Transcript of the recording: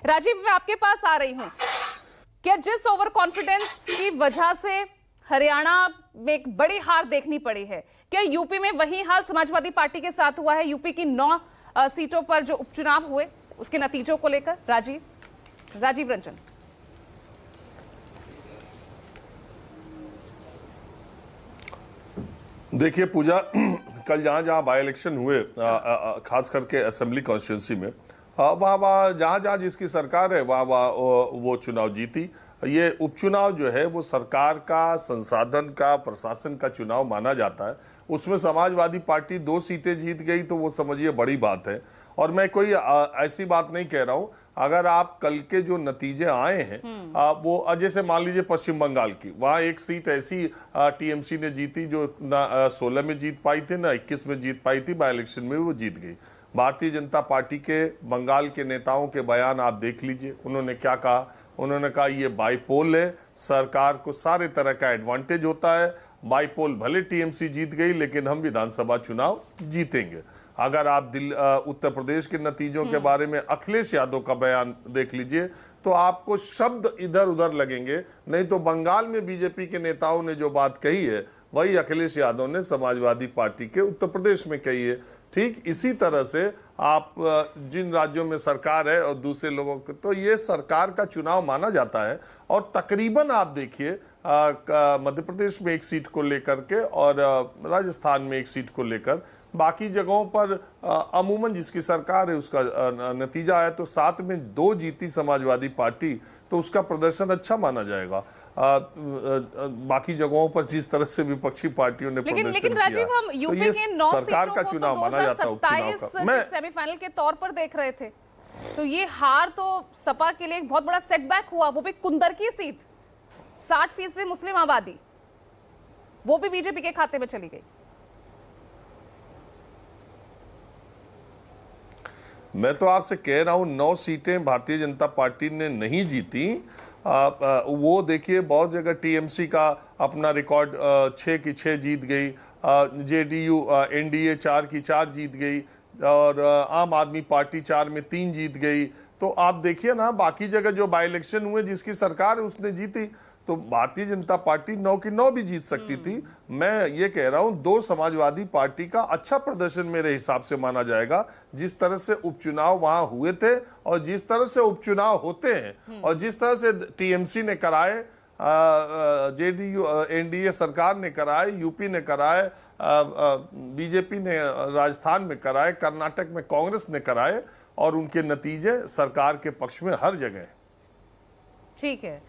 राजीव, मैं आपके पास आ रही हूं। क्या जिस ओवर कॉन्फिडेंस की वजह से हरियाणा में एक बड़ी हार देखनी पड़ी है, क्या यूपी में वही हाल समाजवादी पार्टी के साथ हुआ है? यूपी की 9 सीटों पर जो उपचुनाव हुए उसके नतीजों को लेकर राजीव रंजन। देखिए पूजा, कल जहाँ जहाँ बाई इलेक्शन हुए, खास करके असेंबली कॉन्स्टिट्यूंसी में, वहाँ जहाँ जहाँ जिसकी सरकार है वहाँ वो चुनाव जीती। ये उपचुनाव जो है वो सरकार का, संसाधन का, प्रशासन का चुनाव माना जाता है। उसमें समाजवादी पार्टी 2 सीटें जीत गई तो वो समझिए बड़ी बात है। और मैं कोई ऐसी बात नहीं कह रहा हूँ। अगर आप कल के जो नतीजे आए हैं वो जैसे मान लीजिए पश्चिम बंगाल की, वहाँ एक सीट ऐसी टीएमसी ने जीती जो ना 16 में जीत पाई थी ना 21 में जीत पाई थी। बाई इलेक्शन में वो जीत गई। भारतीय जनता पार्टी के बंगाल के नेताओं के बयान आप देख लीजिए, उन्होंने क्या कहा। उन्होंने कहा ये बाईपोल है, सरकार को सारे तरह का एडवांटेज होता है। बाईपोल भले टीएमसी जीत गई लेकिन हम विधानसभा चुनाव जीतेंगे। अगर आप उत्तर प्रदेश के नतीजों के बारे में अखिलेश यादव का बयान देख लीजिए तो आपको शब्द इधर उधर लगेंगे। नहीं तो बंगाल में बीजेपी के नेताओं ने जो बात कही है वही अखिलेश यादव ने समाजवादी पार्टी के उत्तर प्रदेश में कही है। ठीक इसी तरह से आप जिन राज्यों में सरकार है और दूसरे लोगों को, तो ये सरकार का चुनाव माना जाता है। और तकरीबन आप देखिए मध्य प्रदेश में 1 सीट को लेकर के और राजस्थान में 1 सीट को लेकर, बाकी जगहों पर अमूमन जिसकी सरकार है उसका नतीजा आया तो 7 में 2 जीती समाजवादी पार्टी, तो उसका प्रदर्शन अच्छा माना जाएगा। बाकी जगहों पर जिस तरह से विपक्षी पार्टियों ने प्रदर्शन लेकिन राजीव, हम किया, यूपी के 9 सरकार का सीटों को चुनाव तो माना जाता है उपचुनाव का। मैं सेमीफाइनल के तौर पर देख रहे थे, तो ये हार तो सपा के लिए एक बहुत बड़ा सेटबैक हुआ। वो भी कुंदर की सीट, 60% मुस्लिम आबादी, वो भी बीजेपी के खाते में चली गई। मैं तो आपसे कह रहा हूं 9 सीटें भारतीय जनता पार्टी ने नहीं जीती। वो देखिए बहुत जगह टीएमसी का अपना रिकॉर्ड 6 की 6 जीत गई, जेडीयू एनडीए 4 की 4 जीत गई और आम आदमी पार्टी 4 में 3 जीत गई। तो आप देखिए ना, बाकी जगह जो बाई इलेक्शन हुए जिसकी सरकार है उसने जीती, तो भारतीय जनता पार्टी 9 की 9 भी जीत सकती थी। मैं ये कह रहा हूं 2 समाजवादी पार्टी का अच्छा प्रदर्शन मेरे हिसाब से माना जाएगा। जिस तरह से उपचुनाव वहां हुए थे और जिस तरह से उपचुनाव होते हैं और जिस तरह से टीएमसी ने कराए, जेडीयू एनडीए सरकार ने कराए, यूपी ने कराए, बीजेपी ने राजस्थान में कराए, कर्नाटक में कांग्रेस ने कराए, और उनके नतीजे सरकार के पक्ष में हर जगह। ठीक है।